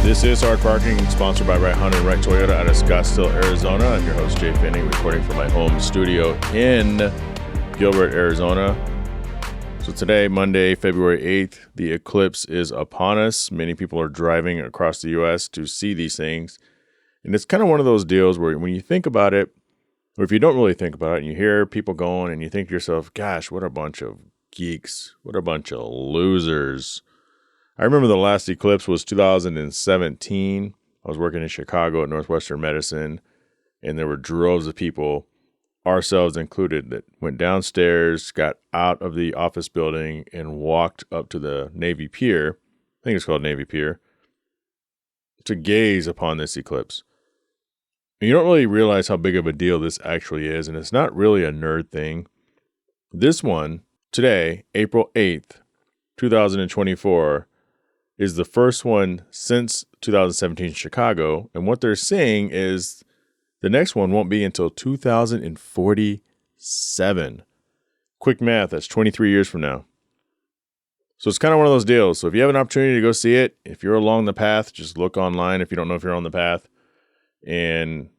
This is Hard Parking, sponsored by Right Honda and Right Toyota out of Scottsdale, Arizona. I'm your host, Jhae Pfenning, recording from my home studio in Gilbert, Arizona. So today, Monday, February 8th, the eclipse is upon us. Many people are driving across the U.S. to see these things. And it's kind of one of those deals where when you think about it, or if you don't really think about it, and you hear people going and you think to yourself, gosh, what a bunch of geeks, what a bunch of losers. I remember the last eclipse was 2017. I was working in Chicago at Northwestern Medicine, and there were droves of people, ourselves included, that went downstairs, got out of the office building, and walked up to the Navy Pier, I think it's called Navy Pier, to gaze upon this eclipse. And you don't really realize how big of a deal this actually is, and it's not really a nerd thing. This one, today, April 8th, 2024, is the first one since 2017 Chicago. And what they're saying is the next one won't be until 2047. Quick math, that's 23 years from now. So it's kind of one of those deals. So if you have an opportunity to go see it, if you're along the path, just look online if you don't know if you're on the path. And it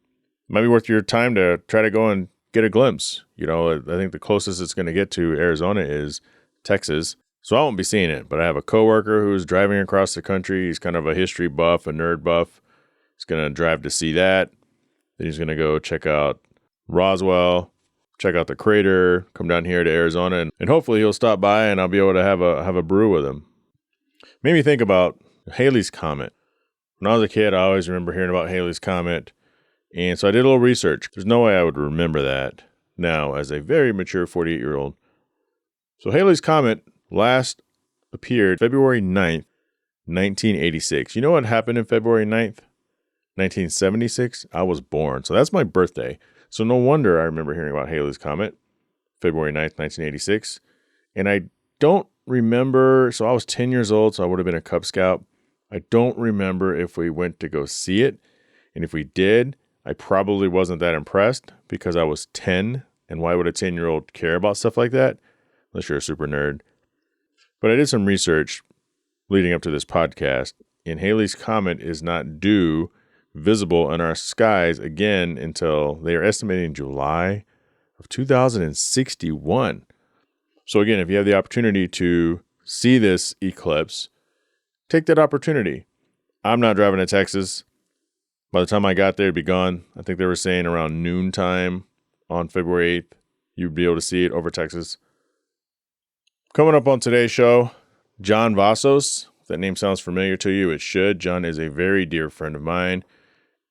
might be worth your time to try to go and get a glimpse. You know, I think the closest it's going to get to Arizona is Texas. So I won't be seeing it, but I have a coworker who's driving across the country. He's kind of a history buff, a nerd buff. He's going to drive to see that. Then he's going to go check out Roswell, check out the crater, come down here to Arizona, and hopefully he'll stop by and I'll be able to have a brew with him. Made me think about Halley's Comet. When I was a kid, I always remember hearing about Halley's Comet. And so I did a little research. There's no way I would remember that now as a very mature 48-year-old. So Halley's Comet last appeared February 9th, 1986. You know what happened in February 9th, 1976? I was born. So that's my birthday. So no wonder I remember hearing about Halley's Comet, February 9th, 1986. And I don't remember, so I was 10 years old, so I would have been a Cub Scout. I don't remember if we went to go see it. And if we did, I probably wasn't that impressed because I was 10. And why would a 10-year-old care about stuff like that? Unless you're a super nerd. But I did some research leading up to this podcast, and Halley's Comet is not due visible in our skies again until they are estimating July of 2061. So again, if you have the opportunity to see this eclipse, take that opportunity. I'm not driving to Texas. By the time I got there, it'd be gone. I think they were saying around noontime on February 8th, you'd be able to see it over Texas. Coming up on today's show, John Vasos. If that name sounds familiar to you, it should. John is a very dear friend of mine.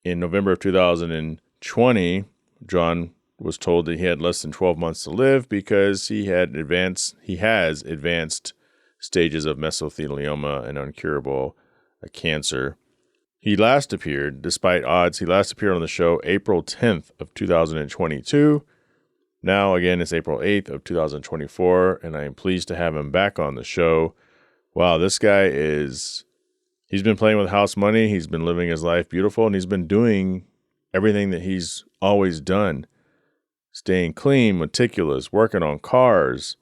In November of 2020, John was told that he had less than 12 months to live because he has advanced stages of mesothelioma, an uncurable cancer. He last appeared, despite odds, on the show April 10th of 2022. Now, again, it's April 8th of 2024, and I am pleased to have him back on the show. Wow, this guy he's been playing with house money, he's been living his life beautiful, and he's been doing everything that he's always done. Staying clean, meticulous, working on cars,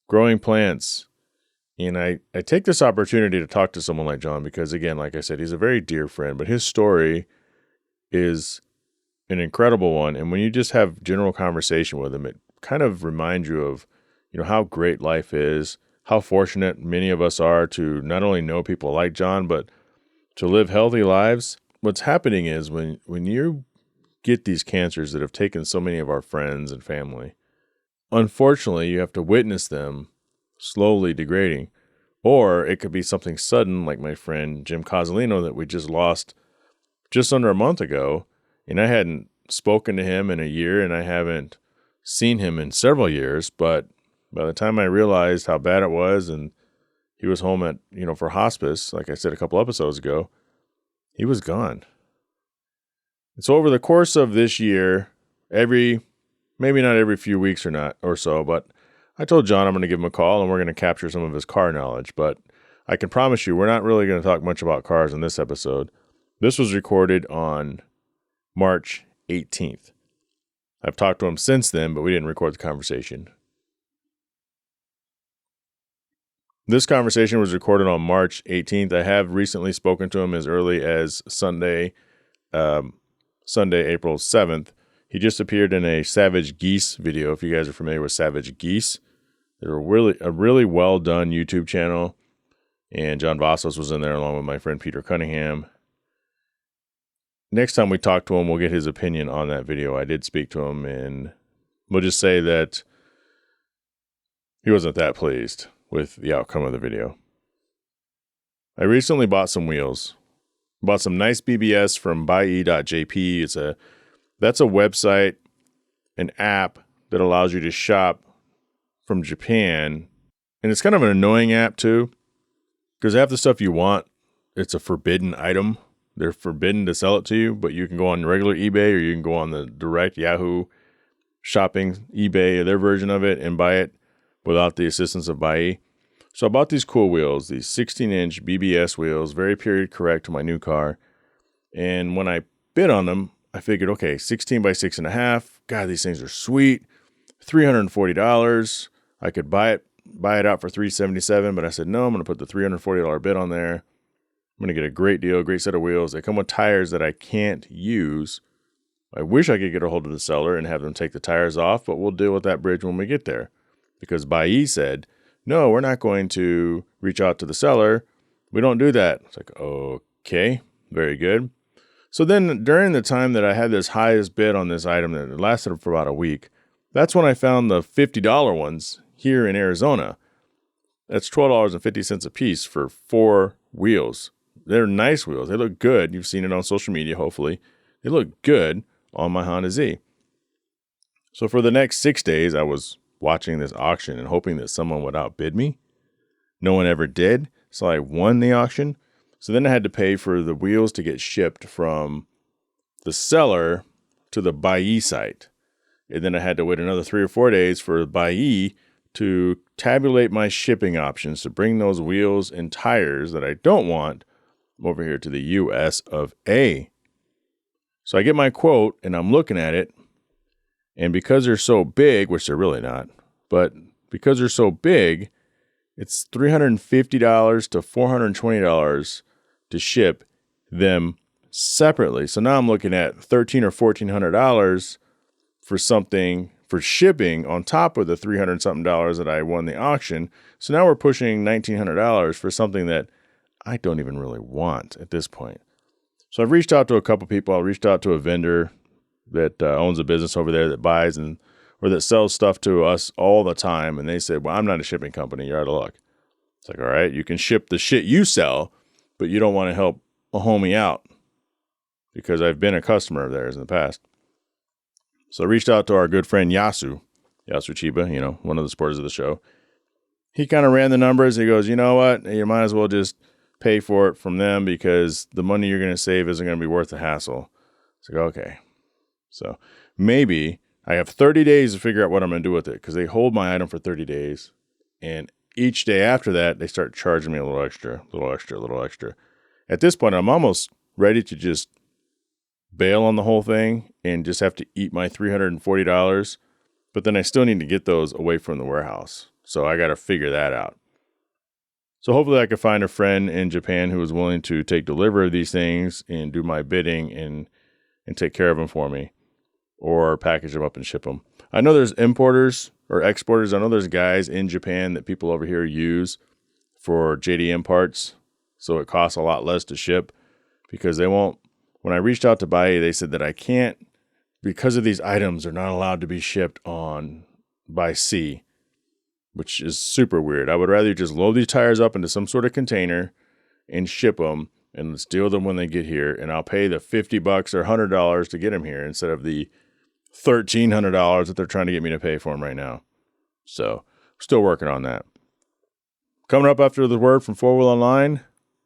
growing plants. And I take this opportunity to talk to someone like John because, again, like I said, he's a very dear friend, but his story is an incredible one. And when you just have general conversation with him, it kind of reminds you of, how great life is, how fortunate many of us are to not only know people like John, but to live healthy lives. What's happening is when you get these cancers that have taken so many of our friends and family, unfortunately, you have to witness them slowly degrading. Or it could be something sudden, like my friend Jim Cozzolino that we just lost just under a month ago. And I hadn't spoken to him in a year, and I haven't seen him in several years. But by the time I realized how bad it was, and he was home at, for hospice, like I said a couple episodes ago, he was gone. And so over the course of this year, maybe not every few weeks or so, but I told John I'm going to give him a call, and we're going to capture some of his car knowledge. But I can promise you, we're not really going to talk much about cars in this episode. This was recorded on March 18th. I've talked to him since then, but we didn't record the conversation. This conversation was recorded on March 18th. I have recently spoken to him as early as Sunday, April 7th. He just appeared in a Savage Geese video. If you guys are familiar with Savage Geese, they're a really well done YouTube channel. And John Vasos was in there along with my friend Peter Cunningham. Next time we talk to him, we'll get his opinion on that video. I did speak to him, and we'll just say that he wasn't that pleased with the outcome of the video. I recently bought some wheels. Bought some nice BBS from buye.jp. That's a website, an app that allows you to shop from Japan. And it's kind of an annoying app too, because half the stuff you want, it's a forbidden item. They're forbidden to sell it to you, but you can go on regular eBay or you can go on the direct Yahoo shopping eBay, their version of it, and buy it without the assistance of Buye. So I bought these cool wheels, these 16-inch BBS wheels, very period correct to my new car. And when I bid on them, I figured, okay, 16 by 6.5. God, these things are sweet. $340. I could buy it out for $377, but I said, no, I'm going to put the $340 bid on there. I'm going to get a great deal, great set of wheels. They come with tires that I can't use. I wish I could get a hold of the seller and have them take the tires off, but we'll deal with that bridge when we get there. Because Buye said, no, we're not going to reach out to the seller. We don't do that. It's like, okay, very good. So then during the time that I had this highest bid on this item that lasted for about a week, that's when I found the $50 ones here in Arizona. That's $12.50 a piece for 4 wheels. They're nice wheels. They look good. You've seen it on social media, hopefully. They look good on my Honda Z. So for the next 6 days, I was watching this auction and hoping that someone would outbid me. No one ever did, so I won the auction. So then I had to pay for the wheels to get shipped from the seller to the Buye site. And then I had to wait another 3 or 4 days for Buye to tabulate my shipping options to bring those wheels and tires that I don't want over here to the US of A. So I get my quote and I'm looking at it. And because they're so big, which they're really not, but because they're so big, it's $350 to $420 to ship them separately. So now I'm looking at $1,300 or $1,400 for something for shipping on top of the $300 something that I won the auction. So now we're pushing $1,900 for something that I don't even really want at this point. So I've reached out to a couple people. I reached out to a vendor that owns a business over there that buys or that sells stuff to us all the time. And they said, well, I'm not a shipping company. You're out of luck. It's like, all right, you can ship the shit you sell, but you don't want to help a homie out because I've been a customer of theirs in the past. So I reached out to our good friend Yasu Chiba, one of the supporters of the show. He kind of ran the numbers. He goes, you know what? You might as well just pay for it from them because the money you're going to save isn't going to be worth the hassle. It's like, okay. So maybe I have 30 days to figure out what I'm going to do with it because they hold my item for 30 days. And each day after that, they start charging me a little extra. At this point, I'm almost ready to just bail on the whole thing and just have to eat my $340. But then I still need to get those away from the warehouse. So I got to figure that out. So hopefully I can find a friend in Japan who is willing to take delivery of these things and do my bidding and take care of them for me or package them up and ship them. I know there's importers or exporters. I know there's guys in Japan that people over here use for JDM parts. So it costs a lot less to ship because they won't. When I reached out to Buye, they said that I can't, because of these items, they're not allowed to be shipped by sea, which is super weird. I would rather just load these tires up into some sort of container and ship them and let's deal with them when they get here. And I'll pay the $50 or $100 to get them here instead of the $1,300 that they're trying to get me to pay for them right now. So still working on that. Coming up after the word from 4Wheel Online,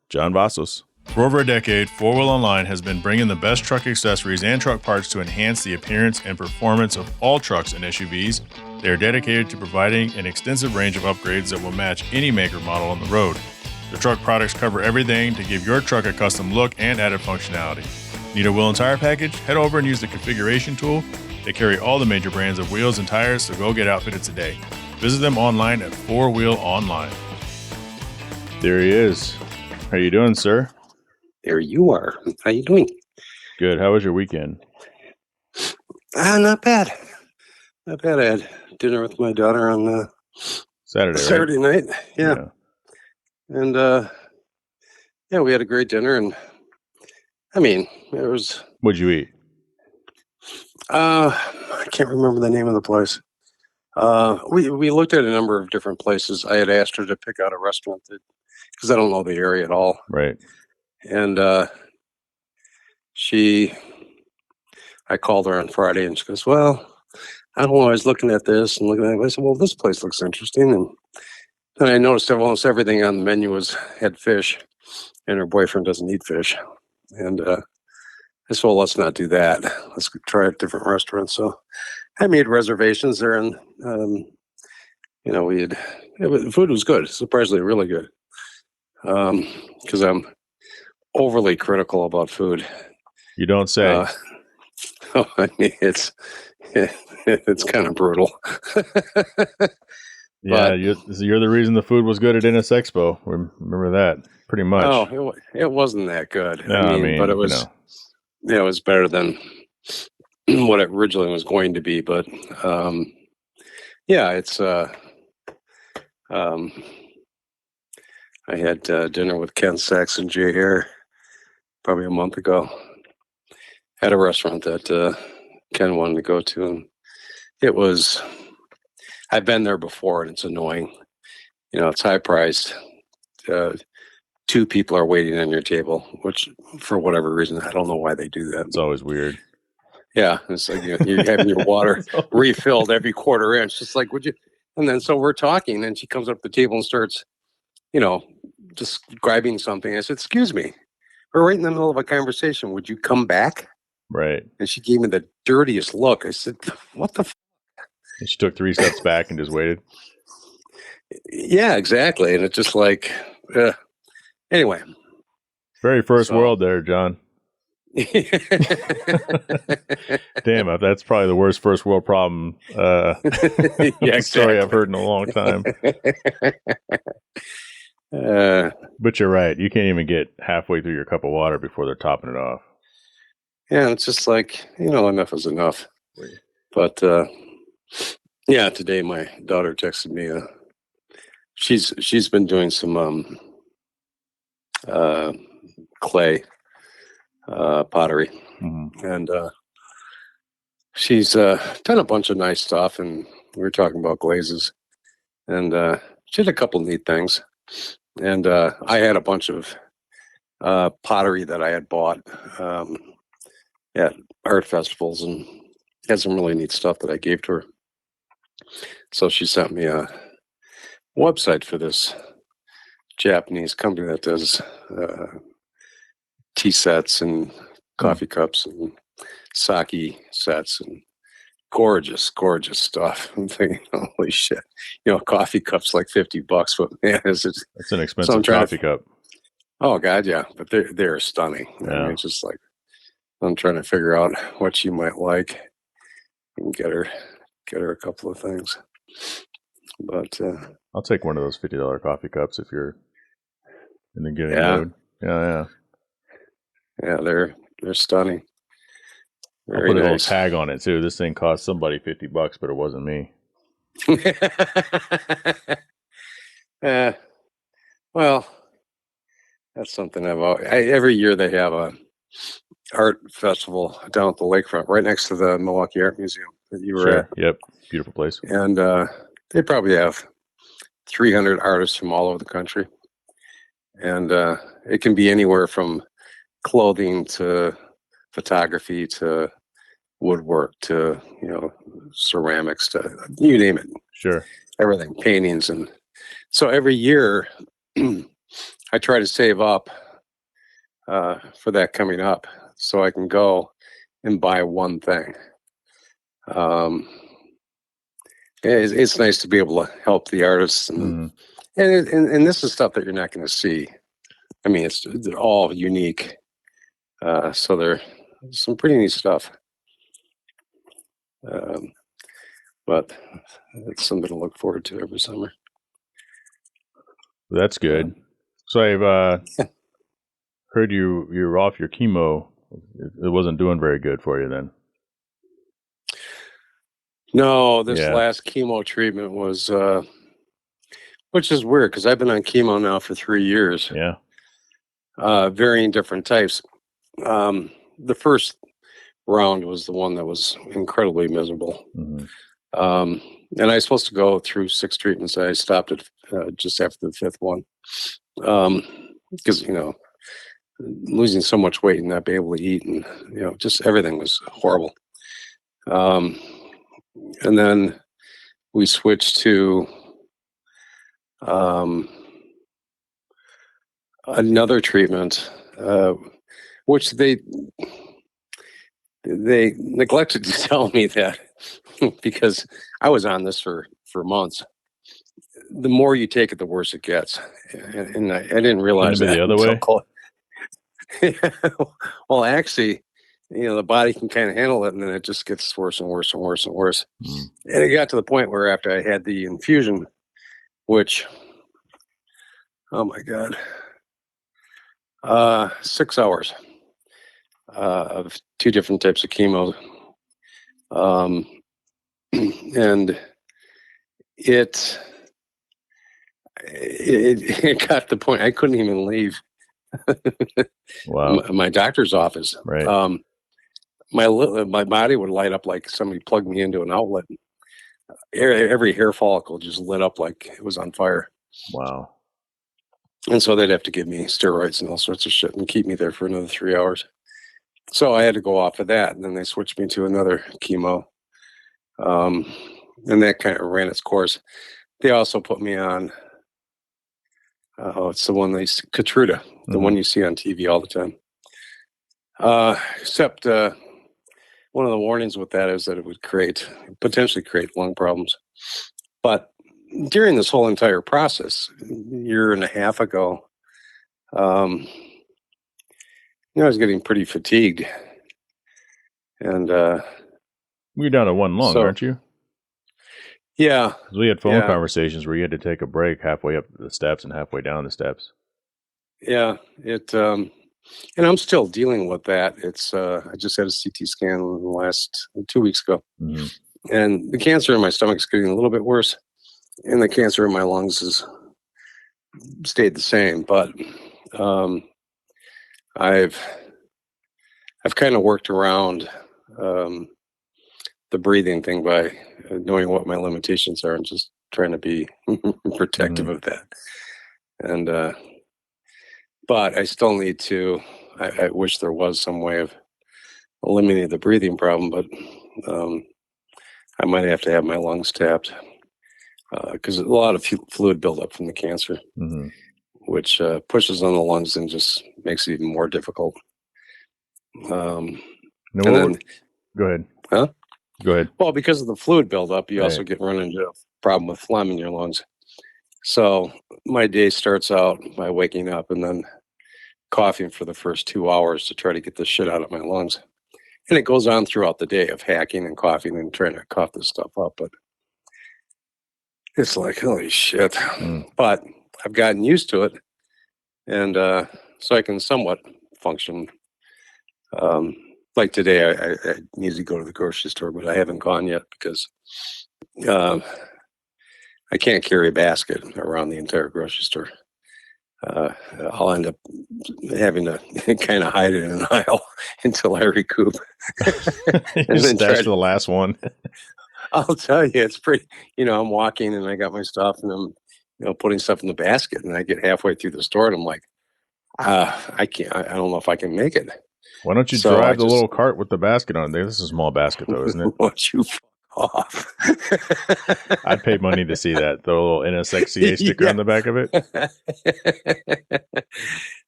John Vasos. For over a decade, 4Wheel Online has been bringing the best truck accessories and truck parts to enhance the appearance and performance of all trucks and SUVs. They are dedicated to providing an extensive range of upgrades that will match any maker model on the road. The truck products cover everything to give your truck a custom look and added functionality. Need a wheel and tire package? Head over and use the configuration tool. They carry all the major brands of wheels and tires, so go get outfitted today. Visit them online at 4Wheel Online. There he is. How you doing, sir? There you are. How you doing? Good. How was your weekend? Not bad. Not bad. I had dinner with my daughter on Saturday night. Yeah. And yeah, we had a great dinner, and I mean, it was. What'd you eat? I can't remember the name of the place. We looked at a number of different places. I had asked her to pick out a restaurant because I don't know the area at all. Right. And I called her on Friday, and she goes, "Well, I don't know. I was looking at this and looking at it. I said, well, this place looks interesting." And then I noticed almost everything on the menu had fish, and her boyfriend doesn't eat fish. And I said, well, let's not do that. Let's try a different restaurant. So I made reservations there, and the food was good, surprisingly really good. Because I'm overly critical about food. You don't say. I mean, it's kind of brutal. Yeah, you're the reason the food was good at NS Expo. Remember that, pretty much. Oh, it wasn't that good. No, I mean, but it was. It was better than what it originally was going to be. But yeah, it's. I had dinner with Ken Sachs and Jay Hare probably a month ago at a restaurant that Ken wanted to go to, and it was. I've been there before, and it's annoying. It's high priced. 2 people are waiting on your table, which for whatever reason, I don't know why they do that. It's always weird. Yeah, it's like you're having your water refilled every quarter inch. Just like, would you? And then so we're talking, and she comes up to the table and starts, describing something. I said, "Excuse me, we're right in the middle of a conversation. Would you come back?" Right. And she gave me the dirtiest look. I said, "What the?" And she took 3 steps back and just waited. Yeah, exactly. And it's just like, anyway. Very first world there, John. Damn, that's probably the worst first world problem story I've heard in a long time. But you're right. You can't even get halfway through your cup of water before they're topping it off. Yeah, it's just like, enough is enough. But yeah, today my daughter texted me. She's been doing some clay pottery, and she's done a bunch of nice stuff. And we were talking about glazes, and she did a couple neat things. And I had a bunch of pottery that I had bought at art festivals, and had some really neat stuff that I gave to her. So she sent me a website for this Japanese company that does tea sets and coffee cups and sake sets and gorgeous stuff. I'm thinking, holy shit! Coffee cups like $50, but man, that's an expensive coffee cup. Oh God, yeah, but they're stunning. Yeah. I mean, it's just like I'm trying to figure out what she might like and get her a couple of things. But I'll take one of those $50 coffee cups if you're in the getting mood. Yeah, they're stunning. I'll put a little tag on it too. This thing cost somebody $50, but it wasn't me. Well, that's something every year they have a art festival down at the lakefront, right next to the Milwaukee Art Museum that you were at. Yep, beautiful place. And they probably have 300 artists from all over the country, and it can be anywhere from clothing to photography to woodwork to ceramics to you name it. Sure, everything, paintings. And so every year I try to save up for that coming up so I can go and buy one thing. It's nice to be able to help the artists and And this is stuff that you're not going to see. I mean, they're all unique. So they're some pretty neat stuff. But it's something to look forward to every summer. That's good. So I've heard you're off your chemo. It wasn't doing very good for you then. No, this last chemo treatment was, which is weird because I've been on chemo now for 3 years. Yeah. Varying different types. The first round was the one that was incredibly miserable. Mm-hmm. And I was supposed to go through 6 treatments. I stopped it just after the 5th one. Because, losing so much weight and not be able to eat, and, just everything was horrible. And then we switched to another treatment, which they neglected to tell me that because I was on this for months. The more you take it, the worse it gets, and I didn't realize that. The other way. Well, actually, the body can kind of handle it, and then it just gets worse and worse and worse and worse. And it got to the point where after I had the infusion, which, oh my God, 6 hours of 2 different types of chemo, and it got to the point I couldn't even leave. Wow. My doctor's office. Right. My body would light up like somebody plugged me into an outlet. Every hair follicle just lit up like it was on fire. Wow. And so they'd have to give me steroids and all sorts of shit and keep me there for another 3 hours. So I had to go off of that, and then they switched me to another chemo. And that kind of ran its course. They also put me on, it's the one Keytruda, the one you see on TV all the time. Except one of the warnings with that is that it would potentially create lung problems. But during this whole entire process, a year and a half ago, I was getting pretty fatigued. And you're down to one lung, aren't you? Yeah. We had phone conversations where you had to take a break halfway up the steps and halfway down the steps. Yeah, and I'm still dealing with that. It's I just had a CT scan the last 2 weeks ago, and the cancer in my stomach is getting a little bit worse, and the cancer in my lungs has stayed the same. But I've kind of worked around the breathing thing by knowing what my limitations are and just trying to be protective of that. And but I still need to. I wish there was some way of eliminating the breathing problem, but I might have to have my lungs tapped because a lot of fluid buildup from the cancer, which pushes on the lungs and just makes it even more difficult. And then, go ahead. Huh? Go ahead. Well, because of the fluid buildup, you also run into a problem with phlegm in your lungs. So my day starts out by waking up and then coughing for the first 2 hours to try to get the shit out of my lungs. And it goes on throughout the day of hacking and coughing and trying to cough this stuff up. But it's like, holy shit. But I've gotten used to it. And so I can somewhat function. Like today, I need to go to the grocery store, but I haven't gone yet because I can't carry a basket around the entire grocery store. I'll end up having to kind of hide it in an aisle until I recoup. And then stash the last one. I'll tell you, it's pretty. I'm walking and I got my stuff and I'm, putting stuff in the basket, and I get halfway through the store and I'm like, I can't. I don't know if I can make it. Why don't you drive the little cart with the basket on there? This is a small basket, though, isn't it? Why don't you fuck off? I'd pay money to see that. The little NSX CA sticker on the back of it.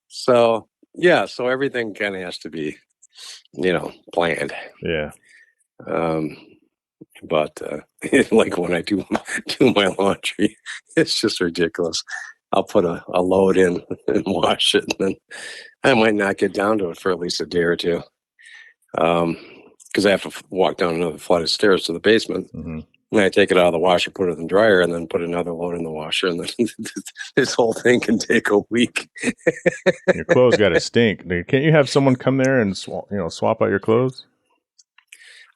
So everything kind of has to be, planned. Yeah. But like when I do my laundry, it's just ridiculous. I'll put a load in and wash it, and then I might not get down to it for at least a day or two. Because I have to walk down another flight of stairs to the basement. Mm-hmm. And I take it out of the washer, put it in the dryer, and then put another load in the washer. And then this whole thing can take a week. Your clothes got to stink. Can't you have someone come there and swap out your clothes?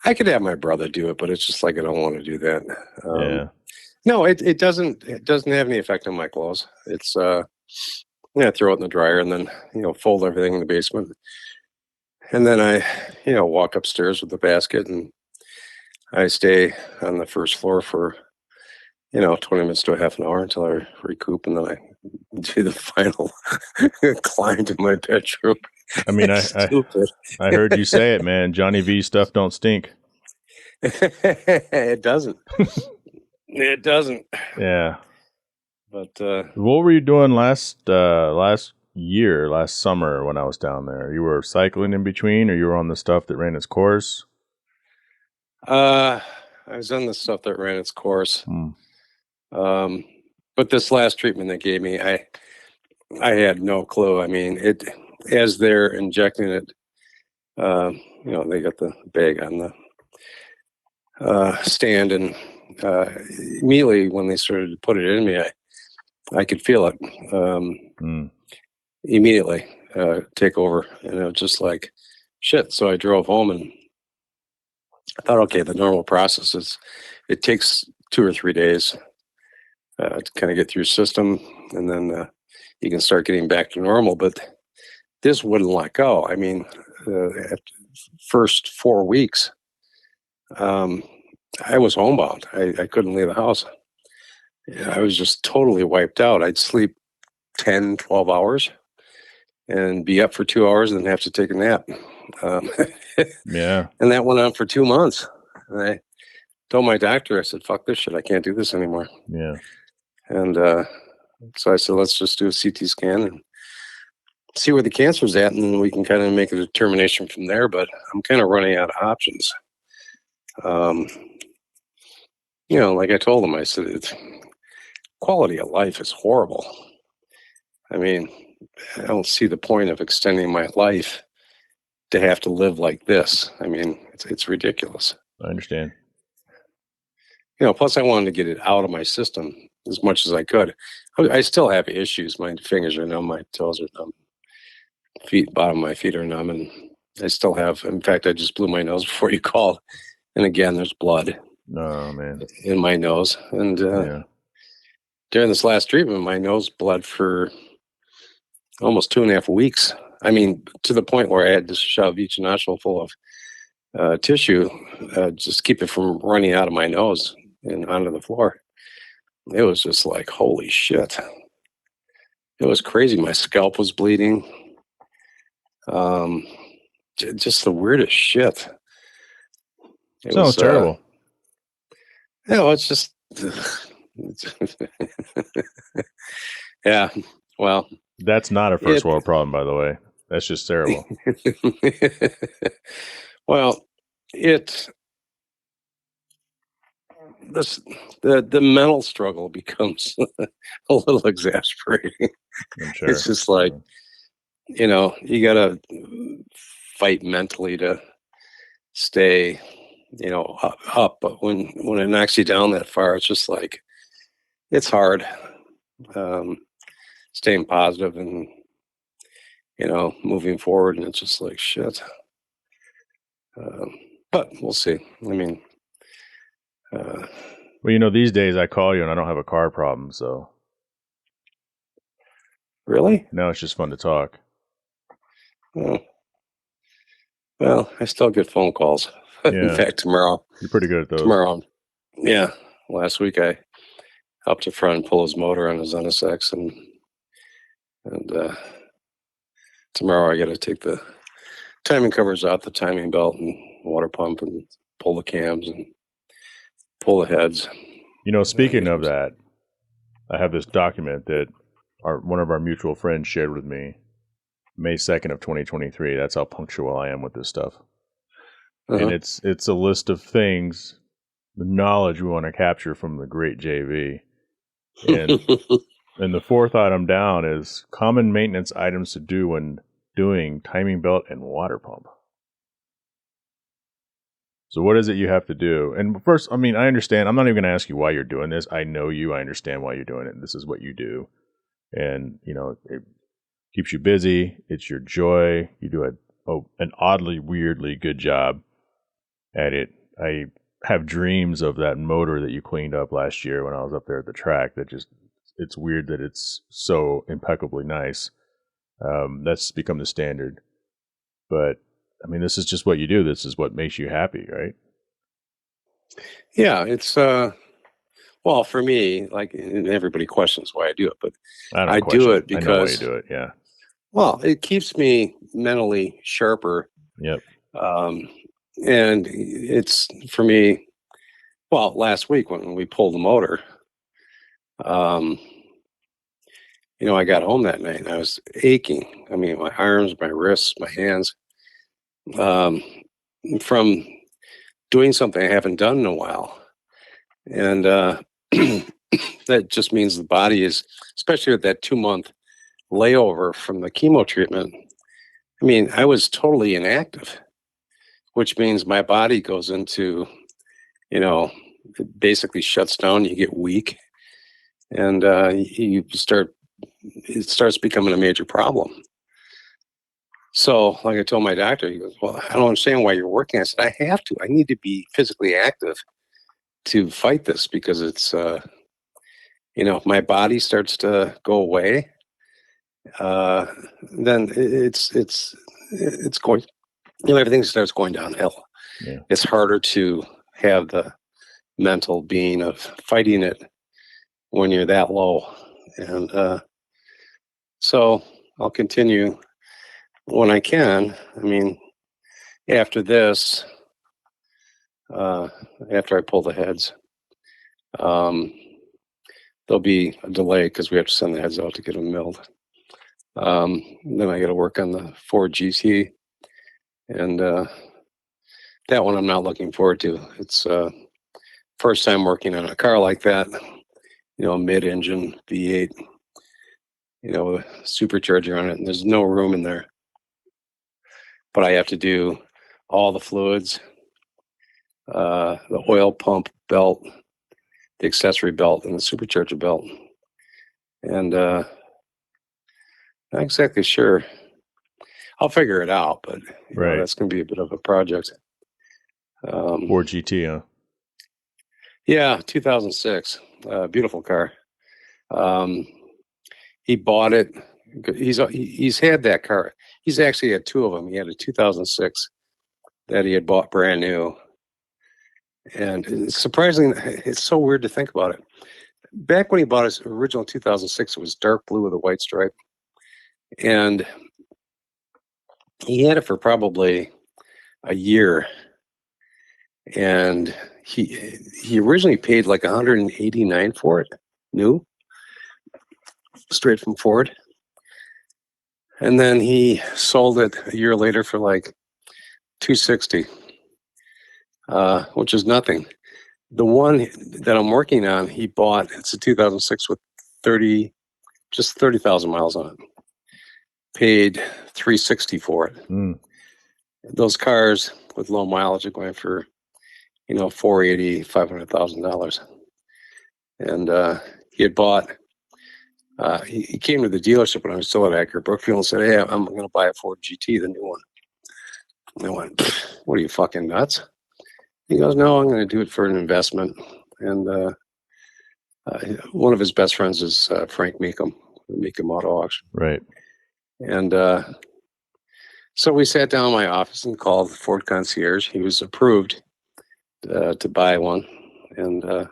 I could have my brother do it, but it's just like I don't want to do that. Yeah. No, it doesn't. It doesn't have any effect on my clothes. It's throw it in the dryer and then fold everything in the basement, and then I walk upstairs with the basket and I stay on the first floor for 20 minutes to a half an hour until I recoup, and then I do the final climb to my bedroom. I mean, I heard you say it, man. Johnny V stuff don't stink. It doesn't. It doesn't. Yeah. But what were you doing last summer when I was down there? You were cycling in between, or you were on the stuff that ran its course? I was on the stuff that ran its course. But this last treatment they gave me, I had no clue. I mean, as they're injecting it, they got the bag on the stand, and immediately when they started to put it in me, I could feel it immediately take over, and it was just like shit. So I drove home and I thought, okay, the normal process is it takes 2 or 3 days to kind of get through your system, and then you can start getting back to normal. But this wouldn't let go. I mean, at first 4 weeks, I was homebound. I couldn't leave the house. I was just totally wiped out. I'd sleep 10, 12 hours and be up for 2 hours and then have to take a nap. Yeah. And that went on for 2 months. And I told my doctor, I said, fuck this shit. I can't do this anymore. Yeah. And so I said, let's just do a CT scan and see where the cancer's at, and then we can kind of make a determination from there. But I'm kind of running out of options. Like I told him, I said, quality of life is horrible. I mean, I don't see the point of extending my life to have to live like this. I mean, it's ridiculous. I understand. Plus I wanted to get it out of my system as much as I could. I still have issues. My fingers are numb, my toes are numb, bottom of my feet are numb, and I still have. In fact, I just blew my nose before you called, and again, there's blood. Oh man, in my nose, and during this last treatment, my nose bled for almost 2.5 weeks. I mean, to the point where I had to shove each nostril full of tissue, just keep it from running out of my nose and onto the floor. It was just like, holy shit. It was crazy. My scalp was bleeding. Just the weirdest shit. It sounds terrible. It's just, yeah, well. That's not a first world problem, by the way. That's just terrible. Well, the mental struggle becomes a little exasperating. Sure. It's just like, you got to fight mentally to stay, up. But when it knocks you down that far, it's just like, it's hard staying positive and, moving forward. And it's just like, shit. But we'll see. I mean, well, these days I call you and I don't have a car problem, so. Really? No, it's just fun to talk. Oh. Well, I still get phone calls. Yeah. In fact, tomorrow. You're pretty good at those. Tomorrow. Yeah. Last week I helped a friend pull his motor on his NSX, and tomorrow I got to take the timing covers out, the timing belt and water pump, and pull the cams and pull the heads. Speaking of that, I have this document that one of our mutual friends shared with me, May 2nd of 2023. That's how punctual I am with this stuff. Uh-huh. And it's a list of things knowledge we want to capture from the great JV. And and the fourth item down is common maintenance items to do when doing timing belt and water pump. So what is it you have to do? And first, I mean, I understand. I'm not even going to ask you why you're doing this. I know you. I understand why you're doing it. This is what you do. And, you know, it keeps you busy. It's your joy. You do an oddly, weirdly good job at it. I have dreams of that motor that you cleaned up last year when I was up there at the track. That just, it's weird that it's so impeccably nice. That's become the standard. But I mean, this is just what you do. This is what makes you happy, right? Yeah, it's well, for me, like, and everybody questions why I do it, but I do it I know why you because, do it. Yeah. well, it keeps me mentally sharper. Yep. And it's for me, well, last week when we pulled the motor, you know, I got home that night and I was aching. I mean, my arms, my wrists, my hands, um, from doing something I haven't done in a while. And that just means the body is, especially with that 2-month layover from the chemo treatment. I mean, I was totally inactive, which means my body goes into, you know, it basically shuts down. You get weak, and it starts becoming a major problem. So, like I told my doctor, he goes, "Well, I don't understand why you're working." I said, "I have to. I need to be physically active to fight this because it's, you know, if my body starts to go away, uh, then it's going, you know, everything starts going downhill. Yeah. It's harder to have the mental being of fighting it when you're that low, and so I'll continue when I can. I mean, after this, after I pull the heads, um, there'll be a delay because we have to send the heads out to get them milled. Then I got to work on the Ford GT, and that one I'm not looking forward to. It's first time working on a car like that, you know, mid-engine V8, you know, with a supercharger on it, and there's no room in there. But I have to do all the fluids, the oil pump belt, the accessory belt, and the supercharger belt. And not exactly sure. I'll figure it out, but you know, that's going to be a bit of a project. Ford GT, huh? Yeah, 2006, beautiful car. He bought it. He's had that car. He's actually had two of them. He had a 2006 that he had bought brand new, and surprisingly, it's so weird to think about it. Back when he bought his original 2006, it was dark blue with a white stripe, and he had it for probably a year. And he originally paid like 189 for it, new, straight from Ford. And then he sold it a year later for like 260, which is nothing. The one that I'm working on, he bought. It's a 2006 with just 30,000 miles on it. Paid 360 for it. Those cars with low mileage are going for, you know, $480,000, $500,000. And he had bought. He came to the dealership when I was still at Acura Brookfield and said, "Hey, I'm going to buy a Ford GT, the new one." And I went, "What are you, fucking nuts?" He goes, "No, I'm going to do it for an investment." And one of his best friends is Frank Meekum, Meekum Auto Auction. Right. And so we sat down in my office and called the Ford concierge. He was approved to buy one. And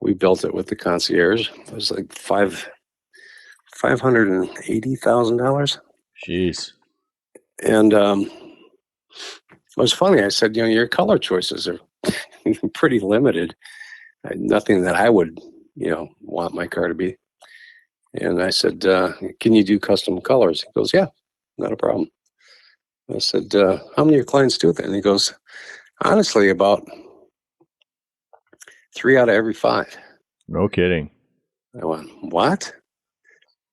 we built it with the concierge. It was like $580,000. Jeez. And it was funny. I said, "You know, your color choices are pretty limited. Nothing that I would, you know, want my car to be." And I said, "Can you do custom colors?" He goes, "Yeah, not a problem." I said, "How many of your clients do that?" And he goes, "Honestly, about 3 out of every 5. No kidding. I went, what?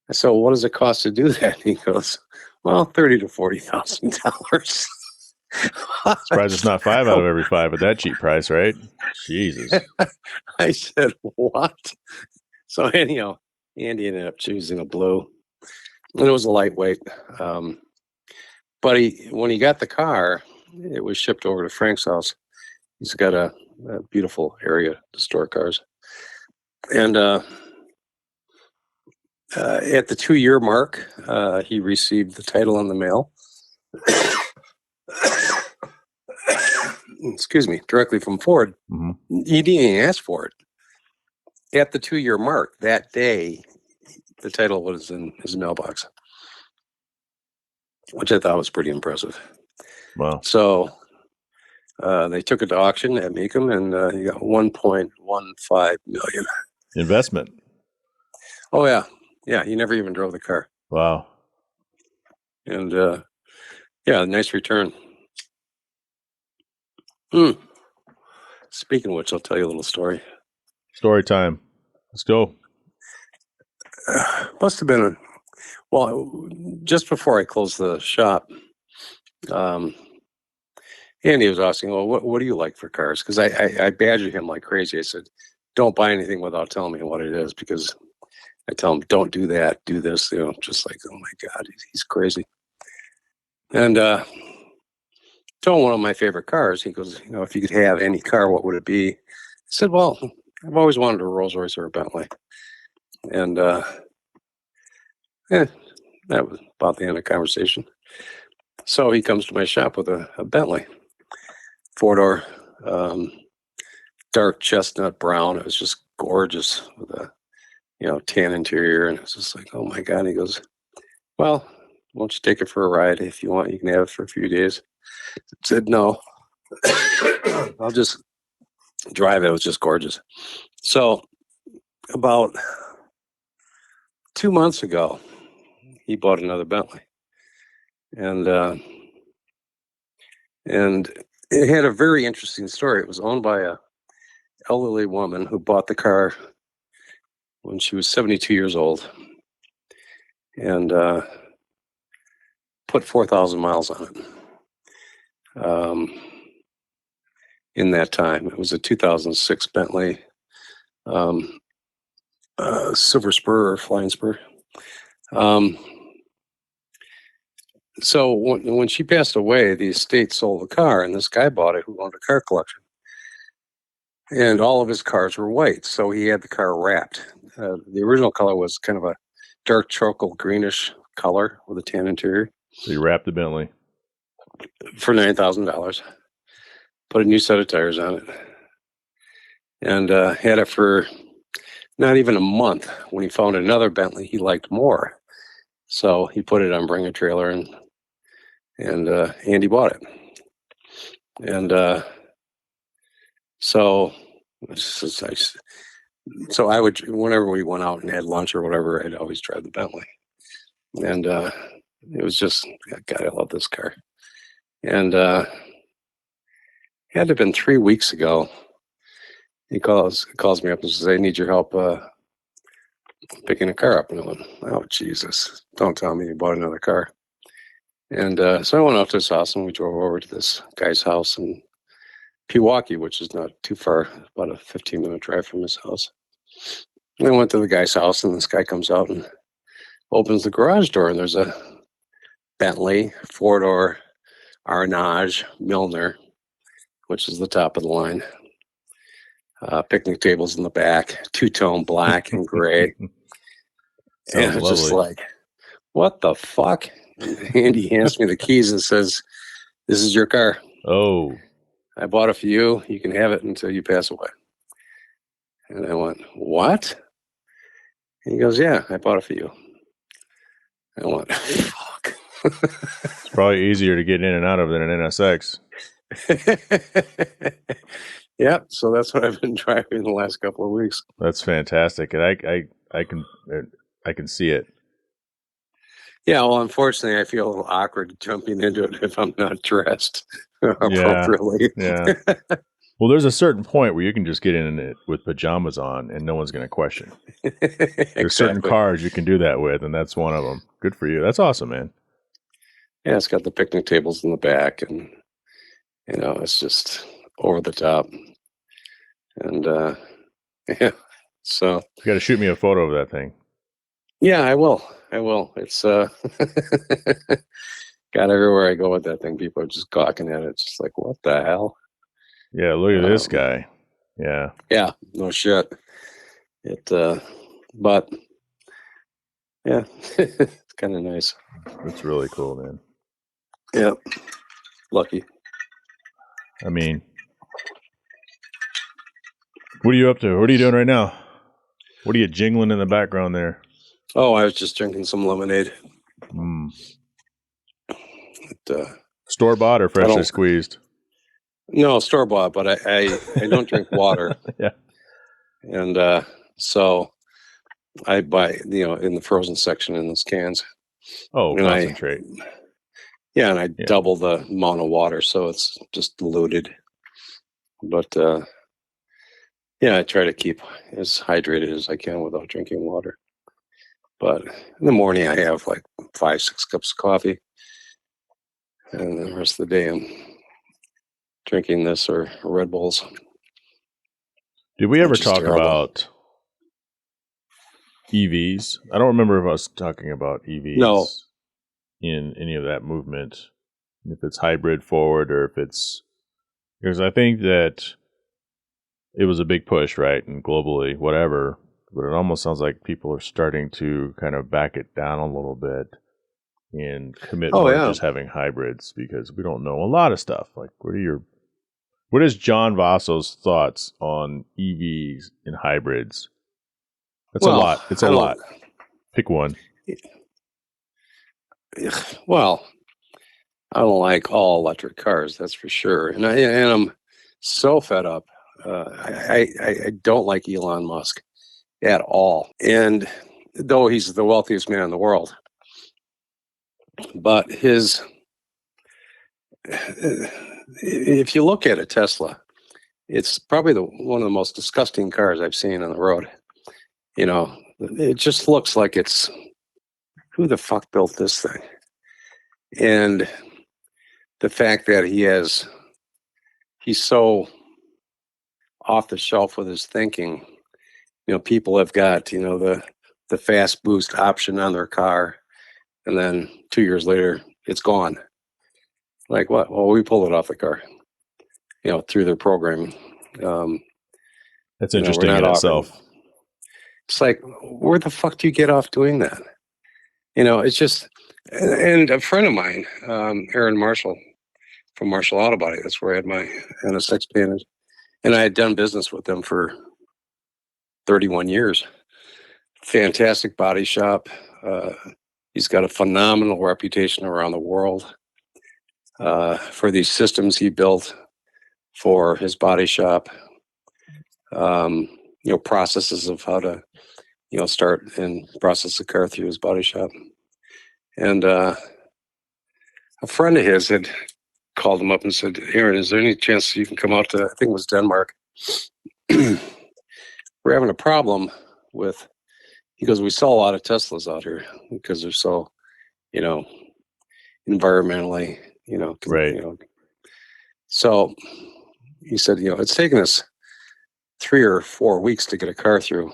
I said, well, what does it cost to do that? He goes, well, $30,000 to $40,000. Surprised it's not 5 out of every 5 at that cheap price, right? Jesus. I said, what? So anyhow, Andy ended up choosing a blue. And it was a lightweight. But when he got the car, it was shipped over to Frank's house. He's got a beautiful area to store cars. And at the 2-year mark, he received the title in the mail. Excuse me, directly from Ford. Mm-hmm. He didn't even ask for it. At the 2-year mark, that day, the title was in his mailbox, which I thought was pretty impressive. Wow. So they took it to auction at Mecum, and he got $1.15 million. Investment. Oh, yeah. Yeah, he never even drove the car. Wow. And, yeah, nice return. Speaking of which, I'll tell you a little story. Story time. Let's go. Must have been, just before I closed the shop, Andy was asking, well, what do you like for cars? Because I badgered him like crazy. I said, don't buy anything without telling me what it is, because I tell him, don't do that, do this, just like, oh my God, he's crazy. And told him one of my favorite cars. He goes, if you could have any car, what would it be? I said, well, I've always wanted a Rolls Royce or a Bentley. And that was about the end of the conversation. So he comes to my shop with a Bentley, 4-door, dark chestnut brown. It was just gorgeous with a, tan interior. And it was just like, oh my God. And he goes, well, why don't you take it for a ride? If you want, you can have it for a few days. I said, no, I'll just drive it. It was just gorgeous. So about 2 months ago, he bought another Bentley. And it had a very interesting story. It was owned by a elderly woman who bought the car when she was 72 years old, and put 4,000 miles on it. In that time, it was a 2006 Bentley Silver Spur or Flying Spur. So when she passed away, the estate sold the car, and this guy bought it who owned a car collection. And all of his cars were white, so he had the car wrapped. The original color was kind of a dark charcoal greenish color with a tan interior. So you wrapped the Bentley for $9,000. Put a new set of tires on it, and had it for not even a month when he found another Bentley he liked more. So he put it on Bring a Trailer, and Andy bought it. And so I would, whenever we went out and had lunch or whatever, I'd always drive the Bentley. And it was just, God, I love this car. And it had to have been 3 weeks ago. He calls me up and says, I need your help picking a car up. And I went, oh, Jesus, don't tell me you bought another car. And so I went out to his house, and we drove over to this guy's house in Pewaukee, which is not too far, about a 15-minute drive from his house. And I went to the guy's house, and this guy comes out and opens the garage door, and there's a Bentley 4-door Arnage Milner, which is the top of the line. Picnic tables in the back, two-tone black and gray. And it's just like, what the fuck? And Andy hands me the keys and says, this is your car. Oh. I bought it for you. You can have it until you pass away. And I went, what? And he goes, yeah, I bought it for you. I went, fuck. It's probably easier to get in and out of than an NSX. Yeah, so that's what I've been driving the last couple of weeks. That's fantastic, and I can see it. Yeah, well, unfortunately, I feel a little awkward jumping into it if I'm not dressed appropriately. Yeah. Well, Well, there's a certain point where you can just get in it with pajamas on and no one's going to question. There's certain cars you can do that with, and that's one of them. Good for you. That's awesome, man. Yeah, it's got the picnic tables in the back, and it's just over the top. And yeah, so you got to shoot me a photo of that thing. Yeah, I will. It's got everywhere I go with that thing. People are just gawking at it. It's just like, what the hell? Yeah, look at this guy. Yeah. Yeah, no shit. But yeah, it's kind of nice. It's really cool, man. Yeah, lucky. I mean, what are you up to? What are you doing right now? What are you jingling in the background there? Oh, I was just drinking some lemonade. Store bought or freshly squeezed? No, store bought, but I don't drink water. Yeah. And so I buy, in the frozen section in those cans. Oh, and concentrate. I double the amount of water, so it's just diluted. But I try to keep as hydrated as I can without drinking water. But in the morning, I have like 5-6 cups of coffee, and the rest of the day, I'm drinking this or Red Bulls. Did we ever talk about EVs? I don't remember us talking about EVs in any of that movement. If it's hybrid forward or if it's... Because I think that it was a big push, right? And globally, whatever. But it almost sounds like people are starting to kind of back it down a little bit and commit more to just having hybrids, because we don't know a lot of stuff. Like, what is John Vasos' thoughts on EVs and hybrids? That's a lot. It's a lot. Pick one. Well, I don't like all electric cars, that's for sure. And I'm so fed up. I don't like Elon Musk at all. And though he's the wealthiest man in the world, but if you look at a Tesla, it's probably one of the most disgusting cars I've seen on the road. It just looks like it's, who the fuck built this thing? And the fact that he's so off the shelf with his thinking. People have got, the fast boost option on their car, and then 2 years later, it's gone. Like what? Well, we pulled it off the car, through their programming. That's interesting in itself. It's like, where the fuck do you get off doing that? It's just, and a friend of mine, Aaron Marshall from Marshall Auto Body, that's where I had my NSX painted. And I had done business with them for 31 years. Fantastic body shop. He's got a phenomenal reputation around the world for these systems he built for his body shop. Processes of how to, start and process the car through his body shop. And a friend of his had called him up and said, Aaron, is there any chance you can come out to, I think it was Denmark? We're having a problem with, he goes, we sell a lot of Teslas out here because they're so, environmentally, right. So he said, it's taken us 3 or 4 weeks to get a car through,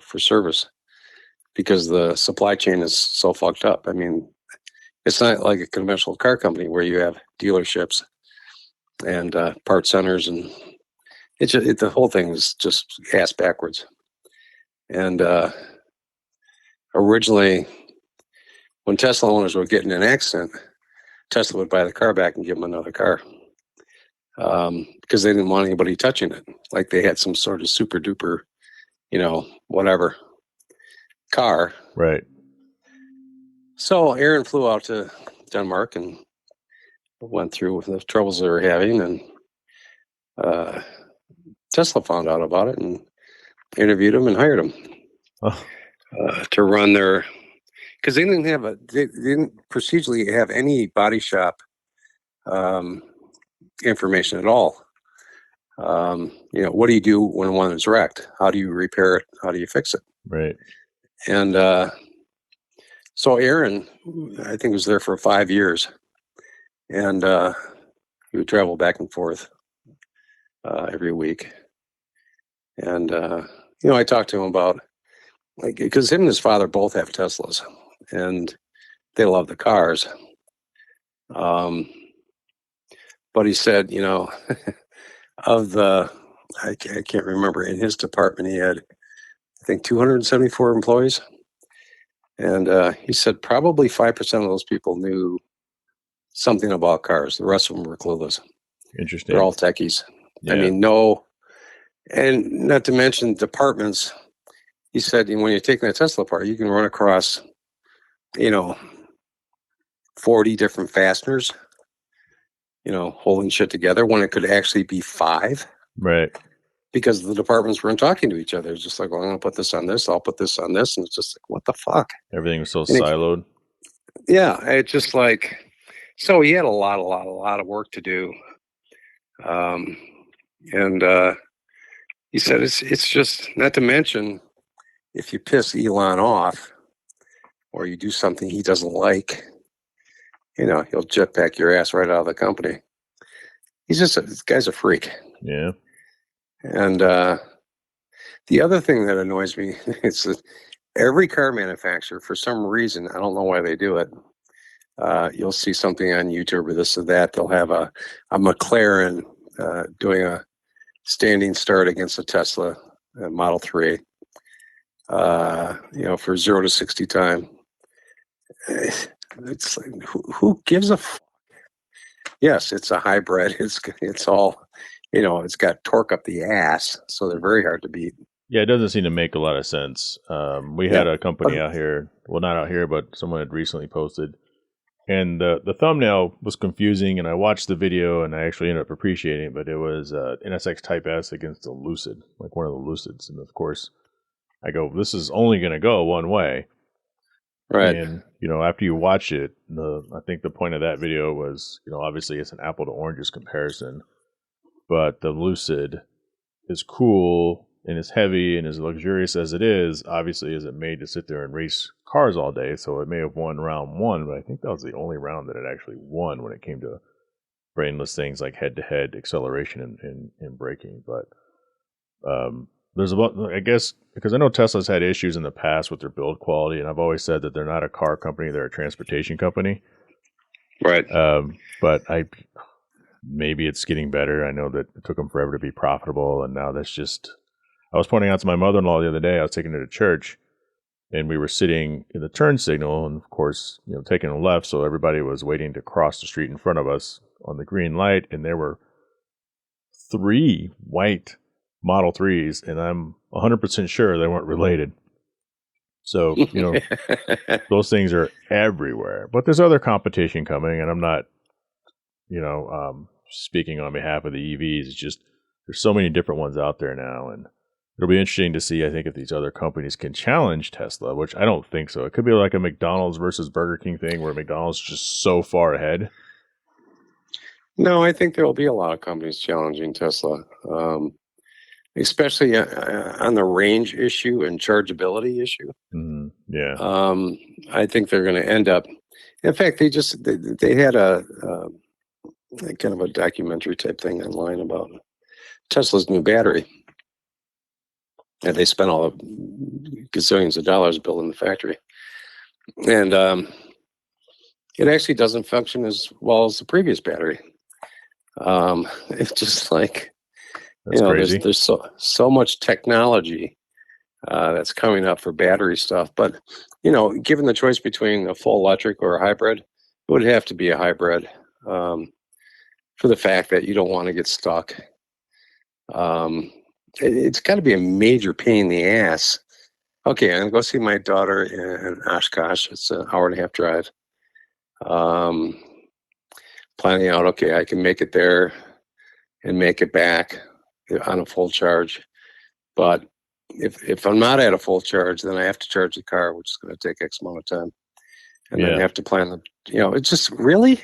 for service, because the supply chain is so fucked up. I mean, it's not like a conventional car company where you have dealerships and part centers, and the whole thing is just ass backwards. And originally, when Tesla owners would get in an accident, Tesla would buy the car back and give them another car, because they didn't want anybody touching it. Like they had some sort of super duper, whatever car. Right. So Aaron flew out to Denmark and went through the troubles they were having, and Tesla found out about it and interviewed him and hired him to run their, because they didn't procedurally have any body shop information at all. What do you do when one is wrecked? How do you repair it? How do you fix it? Right. And so Aaron, I think, was there for 5 years, and he would travel back and forth every week. And I talked to him about, like, because him and his father both have Teslas, and they love the cars. But he said, of the, I can't remember, in his department, he had, I think, 274 employees. And he said probably 5% of those people knew something about cars. The rest of them were clueless. Interesting. They're all techies. Yeah. I mean, no, and not to mention departments. He said, when you're taking a Tesla apart, you can run across, 40 different fasteners, holding shit together when it could actually be 5. Right. Because the departments weren't talking to each other. It's just like, well, I'm going to put this on this. I'll put this on this. And it's just like, what the fuck? Everything was so siloed. Yeah. It's just like, so he had a lot of work to do. And he said, it's just, not to mention, if you piss Elon off or you do something he doesn't like, he'll jetpack your ass right out of the company. This guy's a freak. Yeah. And the other thing that annoys me is that every car manufacturer, for some reason, I don't know why they do it. You'll see something on YouTube or this or that. They'll have a McLaren doing a standing start against a Tesla Model 3, for 0 to 60 time. It's like, who gives a fuck? Yes, it's a hybrid. It's all, it's got torque up the ass, so they're very hard to beat. Yeah, it doesn't seem to make a lot of sense. We had a company out here, well, not out here, but someone had recently posted, and the thumbnail was confusing, and I watched the video, and I actually ended up appreciating it, but it was NSX Type S against a Lucid, like one of the Lucids, and of course, I go, this is only going to go one way. Right. And, after you watch it, I think the point of that video was, obviously it's an apple to oranges comparison, but the Lucid is cool and as heavy and as luxurious as it is, obviously isn't made to sit there and race cars all day. So it may have won round 1, but I think that was the only round that it actually won when it came to brainless things like head-to-head acceleration and braking. But there's I guess, because I know Tesla's had issues in the past with their build quality, and I've always said that they're not a car company, they're a transportation company. Right. But maybe it's getting better. I know that it took them forever to be profitable, and now that's just... I was pointing out to my mother-in-law the other day, I was taking her to church, and we were sitting in the turn signal, and of course, taking a left, so everybody was waiting to cross the street in front of us on the green light, and there were 3 white Model 3s, and I'm 100% sure they weren't related. So, those things are everywhere. But there's other competition coming, and I'm not, speaking on behalf of the EVs. It's just there's so many different ones out there now, and it'll be interesting to see, I think, if these other companies can challenge Tesla, which I don't think so. It could be like a McDonald's versus Burger King thing where McDonald's is just so far ahead. No, I think there will be a lot of companies challenging Tesla, especially on the range issue and chargeability issue. Mm-hmm. Yeah. I think they're going to end up... In fact, they had a kind of a documentary type thing online about Tesla's new battery. And they spent all the gazillions of dollars building the factory. And it actually doesn't function as well as the previous battery. It's just like, that's crazy. There's so much technology that's coming up for battery stuff. But, given the choice between a full electric or a hybrid, it would have to be a hybrid for the fact that you don't want to get stuck. It's got to be a major pain in the ass. Okay, I'm going to go see my daughter in Oshkosh. It's an hour and a half drive. Planning out, okay, I can make it there and make it back on a full charge. But if I'm not at a full charge, then I have to charge the car, which is going to take X amount of time. And then I have to plan it's just really...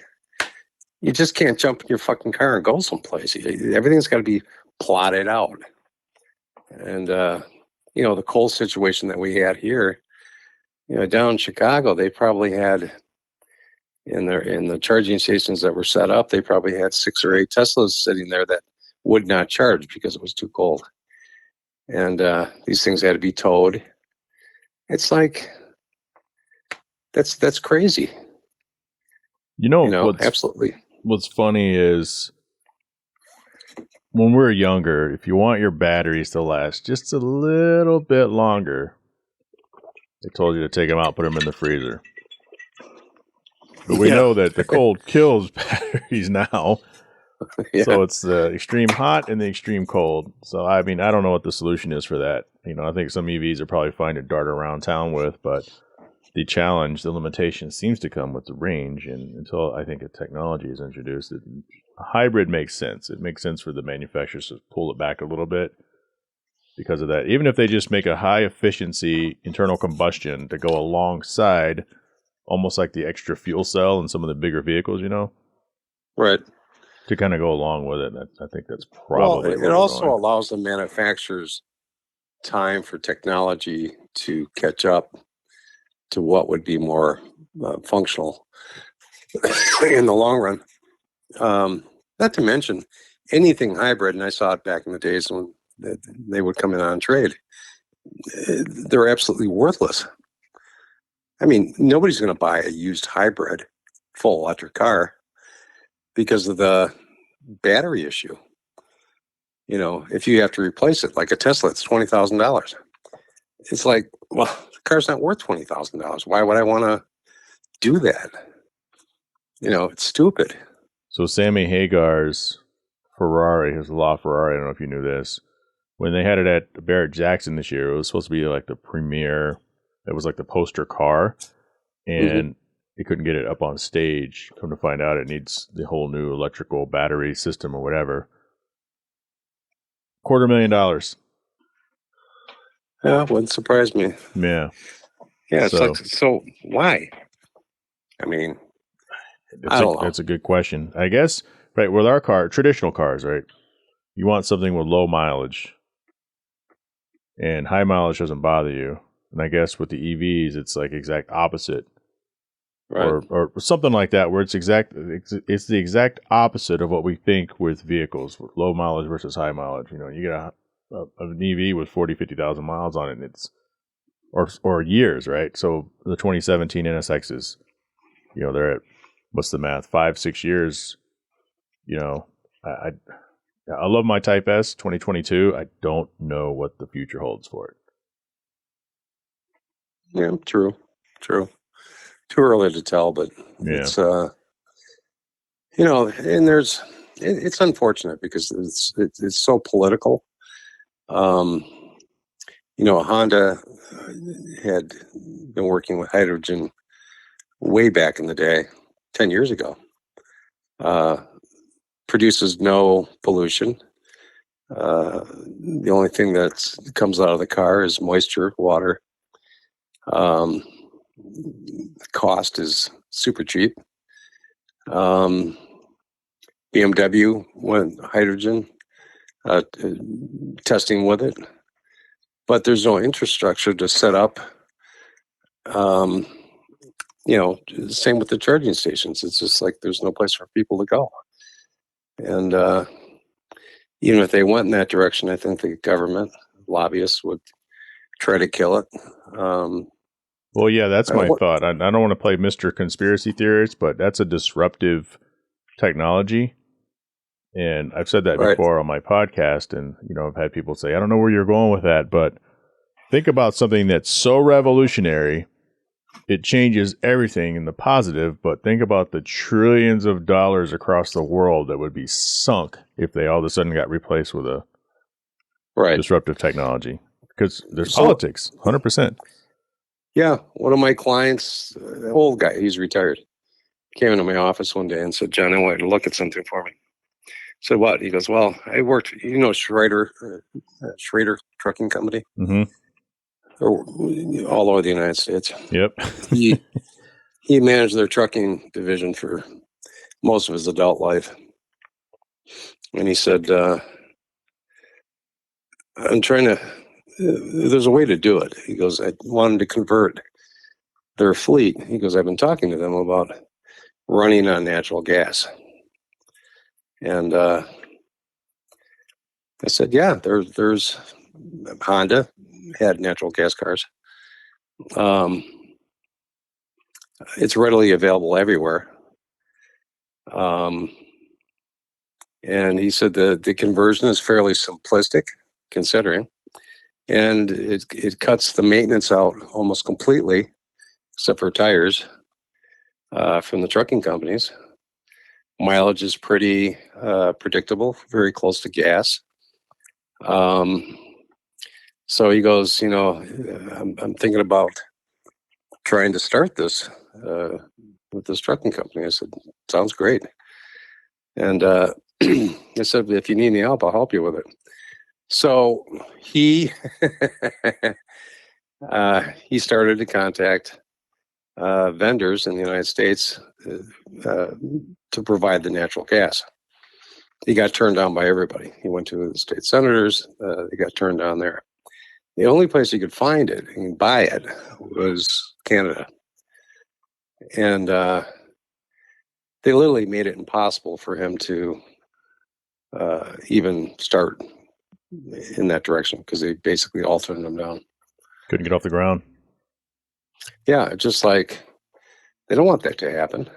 You just can't jump in your fucking car and go someplace. Everything's got to be plotted out. And, the coal situation that we had here, down in Chicago, they probably had in the charging stations that were set up, they probably had 6 or 8 Teslas sitting there that would not charge because it was too cold. And these things had to be towed. It's like, that's crazy. Absolutely. What's funny is when we're younger, if you want your batteries to last just a little bit longer, they told you to take them out, put them in the freezer. But we know that the cold kills batteries now. Yeah. So it's the extreme hot and the extreme cold. So, I mean, I don't know what the solution is for that. I think some EVs are probably fine to dart around town with, but the challenge, the limitation seems to come with the range. And until I think a technology is introduced, a hybrid makes sense. It makes sense for the manufacturers to pull it back a little bit because of that. Even if they just make a high efficiency internal combustion to go alongside almost like the extra fuel cell in some of the bigger vehicles, Right. To kind of go along with it. And I think that's probably it also allows the manufacturers time for technology to catch up to what would be more functional in the long run. Not to mention anything hybrid, and I saw it back in the days when they would come in on trade. They're absolutely worthless. I mean, nobody's going to buy a used hybrid full electric car because of the battery issue. If you have to replace it, like a Tesla, it's $20,000. It's like, well, the car's not worth $20,000. Why would I want to do that? It's stupid. So Sammy Hagar's Ferrari, his LaFerrari, I don't know if you knew this, when they had it at Barrett-Jackson this year, it was supposed to be like the premier, it was like the poster car, and it couldn't get it up on stage. Come to find out, it needs the whole new electrical battery system or whatever. $250,000. Yeah, wouldn't surprise me. Yeah. Yeah, so why? I mean, I don't know. That's a good question. I guess, right, with our traditional cars, right, you want something with low mileage. And high mileage doesn't bother you. And I guess with the EVs, it's like exact opposite. Right. Or something like that, where it's the exact opposite of what we think with vehicles, with low mileage versus high mileage. You get an EV with 40, 50,000 miles on it, and it's or years, right? So the 2017 NSXs, they're at, what's the math, 5-6 years. I love my Type S 2022. I don't know what the future holds for it. Yeah, true. Too early to tell, but it's and it's unfortunate because it's so political. Honda had been working with hydrogen way back in the day, 10 years ago. Produces no pollution. The only thing that comes out of the car is moisture, water. Cost is super cheap. BMW went hydrogen, testing with it, but there's no infrastructure to set up. Same with the charging stations. It's just like there's no place for people to go. And even if they went in that direction, I think the government lobbyists would try to kill it. Well, yeah, that's my thought. I don't want to play Mr. Conspiracy Theorist, but that's a disruptive technology. And I've said that before on my podcast, and I've had people say, I don't know where you're going with that, but think about something that's so revolutionary, it changes everything in the positive, but think about the trillions of dollars across the world that would be sunk if they all of a sudden got replaced with a disruptive technology. Because there's politics, 100%. Yeah, one of my clients, old guy, he's retired, came into my office one day and said, John, I want you to look at something for me. I said, what? He goes, well, I worked, Schrader Trucking Company, all over the United States. Yep. He managed their trucking division for most of his adult life. And he said, I'm trying to, there's a way to do it. He goes, I wanted to convert their fleet. He goes, I've been talking to them about running on natural gas. And I said, yeah, there's Honda had natural gas cars. It's readily available everywhere. And he said the conversion is fairly simplistic, considering, and it cuts the maintenance out almost completely, except for tires, from the trucking companies. Mileage is pretty predictable, very close to gas. So he goes, I'm thinking about trying to start this with this trucking company. I said, sounds great. And I said, if you need any help, I'll help you with it. So he he started to contact vendors in the United States to provide the natural gas. He got turned down by everybody. He went to the state senators. They got turned down there. The only place he could find it and buy it was Canada. And they literally made it impossible for him to even start in that direction, because they basically all turned him down. Couldn't get off the ground. Yeah, just like they don't want that to happen.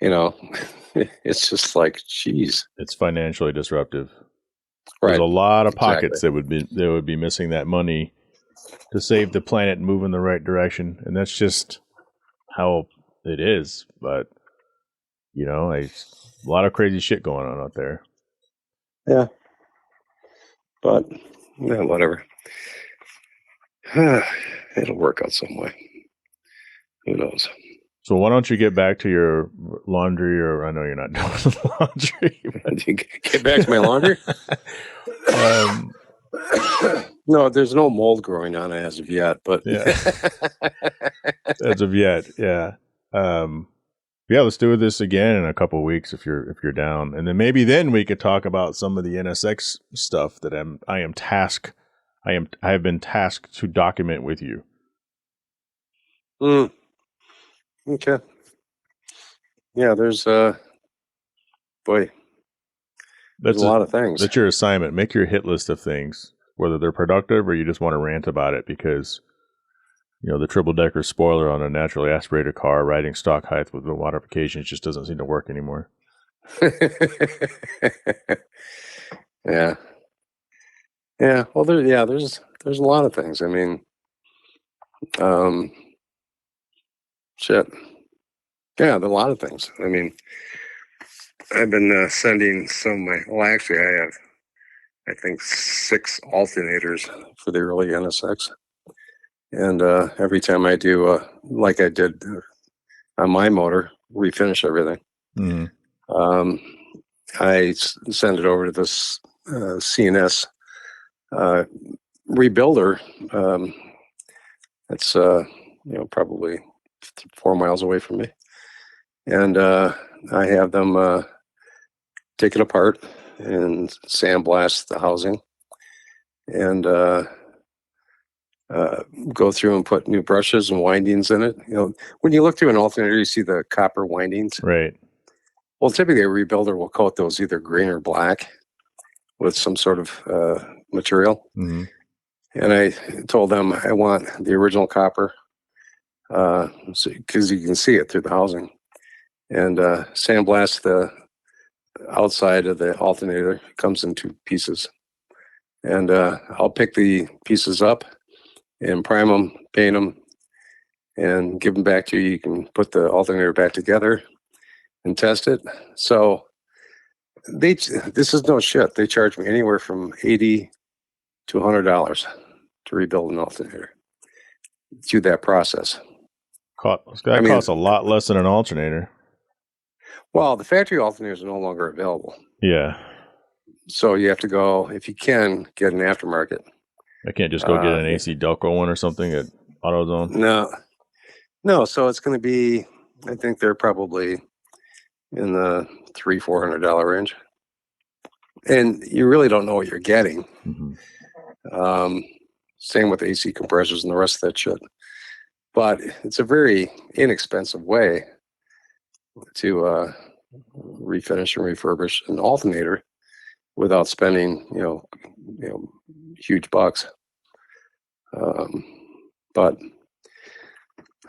It's just like, geez. It's financially disruptive. Right. There's a lot of pockets that would be missing that money to save the planet and move in the right direction, and that's just how it is. But a lot of crazy shit going on out there. Yeah, but whatever. It'll work out some way. Who knows? So why don't you get back to your laundry? Or I know you're not doing laundry. Get back to my laundry? No, there's no mold growing on it as of yet. But yeah, as of yet, yeah. Let's do this again in a couple of weeks if you're down, and then maybe we could talk about some of the NSX stuff that I have been tasked to document with you. Okay. Yeah, there's there's a lot of things. That's your assignment. Make your hit list of things, whether they're productive or you just want to rant about it, because the triple decker spoiler on a naturally aspirated car riding stock height with no modifications just doesn't seem to work anymore. Yeah. Well, there's a lot of things. I mean, shit. Yeah, there are a lot of things. I mean, I've been sending actually, I have, I think, 6 alternators for the early NSX. And every time I do, like I did on my motor, refinish everything. Mm-hmm. I send it over to this CNS rebuilder. It's probably 4 miles away from me, and I have them take it apart and sandblast the housing, and go through and put new brushes and windings in it. When you look through an alternator, you see the copper windings. Right. Well, typically a rebuilder will coat those either green or black with some sort of material. Mm-hmm. And I told them I want the original copper, because you can see it through the housing, and sandblast the outside of the alternator. It comes in 2 pieces, and I'll pick the pieces up and prime them, paint them, and give them back to you. You can put the alternator back together and test it. So this is no shit. They charge me anywhere from $80 to $100 to rebuild an alternator through that process. That costs a lot less than an alternator. Well, the factory alternators are no longer available. Yeah. So you have to go, if you can, get an aftermarket. I can't just go get an AC Delco one or something at AutoZone? No. So it's going to be, I think they're probably in the $300-$400 range. and you really don't know what you're getting. Mm-hmm. Same with AC compressors and the rest of that shit. But it's a very inexpensive way to refinish and refurbish an alternator without spending, huge bucks. But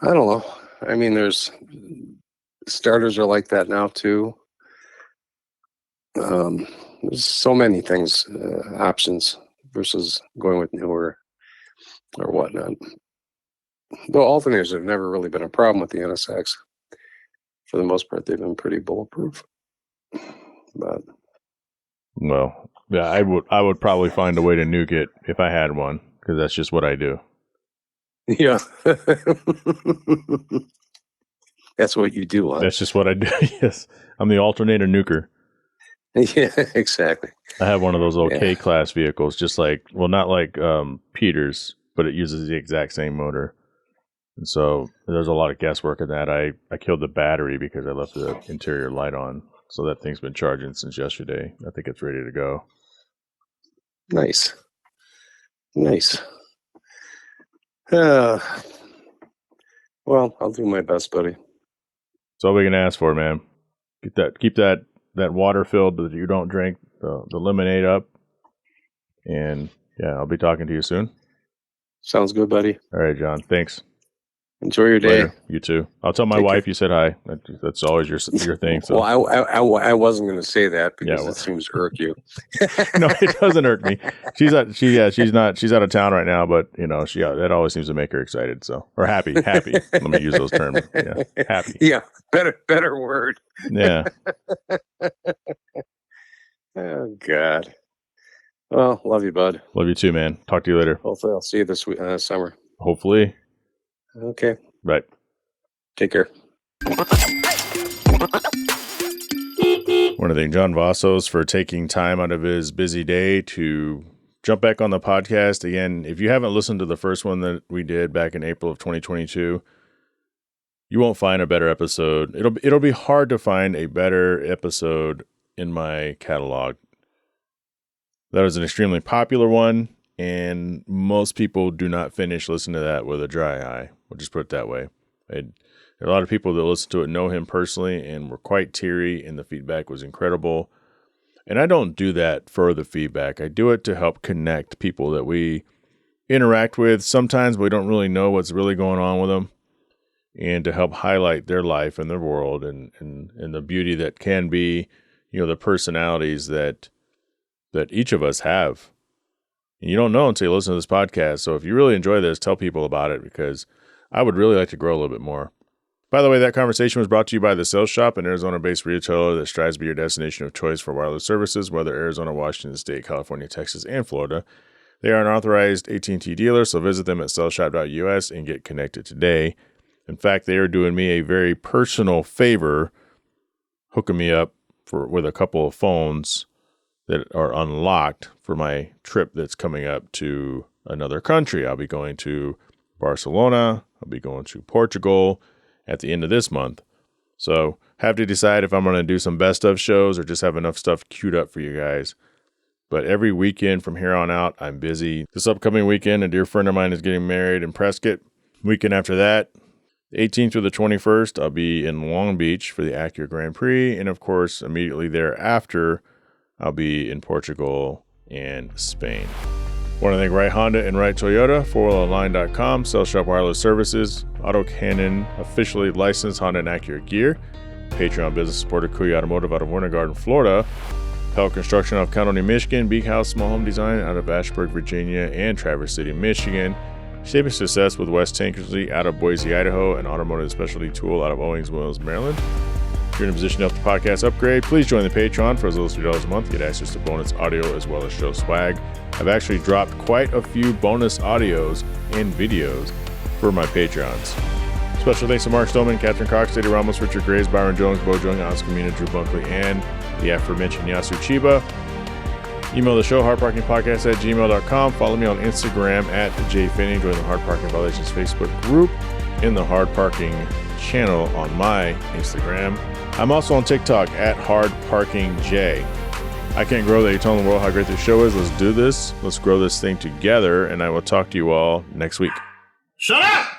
I don't know. I mean, there's starters are like that now too. There's so many things, options versus going with newer or whatnot. Though alternators have never really been a problem with the NSX. For the most part, they've been pretty bulletproof. But well, yeah, I would probably find a way to nuke it if I had one, because that's just what I do. Yeah. That's what you do, huh? That's just what I do. Yes. I'm the alternator nuker. Yeah, exactly. I have one of those little K-class vehicles, just like, well, not like Peter's, but it uses the exact same motor. And so there's a lot of guesswork in that. I killed the battery because I left the interior light on. So that thing's been charging since yesterday. I think it's ready to go. Nice. Well, I'll do my best, buddy. That's all we can ask for, man. Keep that water filled that you don't drink, the lemonade up. And yeah, I'll be talking to you soon. Sounds good, buddy. All right, John. Thanks. Enjoy your day. Later. You too. I'll tell my wife you said hi. That's always your thing. So. Well, I wasn't going to say that because it seems to irk you. No, it doesn't irk me. She's out of town right now, but that always seems to make her excited. So, or happy. Let me use those terms. Yeah, happy. Yeah, better word. Yeah. Oh God. Well, love you, bud. Love you too, man. Talk to you later. Hopefully, I'll see you this summer. Hopefully. Okay. Right. Take care. I want to thank John Vasos for taking time out of his busy day to jump back on the podcast. Again, if you haven't listened to the first one that we did back in April of 2022, you won't find a better episode. It'll be hard to find a better episode in my catalog. That was an extremely popular one, and most people do not finish listening to that with a dry eye. We'll just put it that way. There are a lot of people that listen to it know him personally and were quite teary, and the feedback was incredible. And I don't do that for the feedback. I do it to help connect people that we interact with. Sometimes we don't really know what's really going on with them, and to help highlight their life and their world and the beauty that can be, the personalities that each of us have. And you don't know until you listen to this podcast. So if you really enjoy this, tell people about it, because I would really like to grow a little bit more. By the way, that conversation was brought to you by The Sales Shop, an Arizona-based retailer that strives to be your destination of choice for wireless services, whether Arizona, Washington State, California, Texas, and Florida. They are an authorized AT&T dealer, so visit them at salesshop.us and get connected today. In fact, they are doing me a very personal favor, hooking me up with a couple of phones that are unlocked for my trip that's coming up to another country. I'll be going to Barcelona. I'll be going to Portugal at the end of this month. So have to decide if I'm going to do some best of shows or just have enough stuff queued up for you guys. But every weekend from here on out, I'm busy. This upcoming weekend, a dear friend of mine is getting married in Prescott. Weekend after that, the 18th through the 21st, I'll be in Long Beach for the Acura Grand Prix. And of course, immediately thereafter, I'll be in Portugal and Spain. Want to thank Right Honda and Right Toyota, 4wheelonline.com, Sales Shop Wireless Services, Autocannon, officially licensed Honda and Acura gear, Patreon business supporter Kuya Automotive out of Winter Garden, Florida, Pell Construction out of County, Michigan, Beak House Small Home Design out of Ashburn, Virginia, and Traverse City, Michigan, Shaping Success with West Tankersley out of Boise, Idaho, and Automotive Specialty Tool out of Owings Mills, Maryland. If you're in a position to help the podcast upgrade, please join the Patreon for as little as $3 a month. Get access to bonus audio as well as show swag. I've actually dropped quite a few bonus audios and videos for my Patrons. Special thanks to Mark Stoneman, Catherine Cox, Sadie Ramos, Richard Graves, Byron Jones, Bo Jung, Oscar Mina, Drew Bunkley, and the aforementioned Yasu Chiba. Email the show, hardparkingpodcast@gmail.com. Follow me on Instagram at Jhae Pfenning. Join the Hard Parking Violations Facebook group in the Hard Parking channel on my Instagram. I'm also on TikTok at HardParkingJ. I can't grow that you're telling the world how great this show is. Let's do this. Let's grow this thing together, and I will talk to you all next week. Shut up!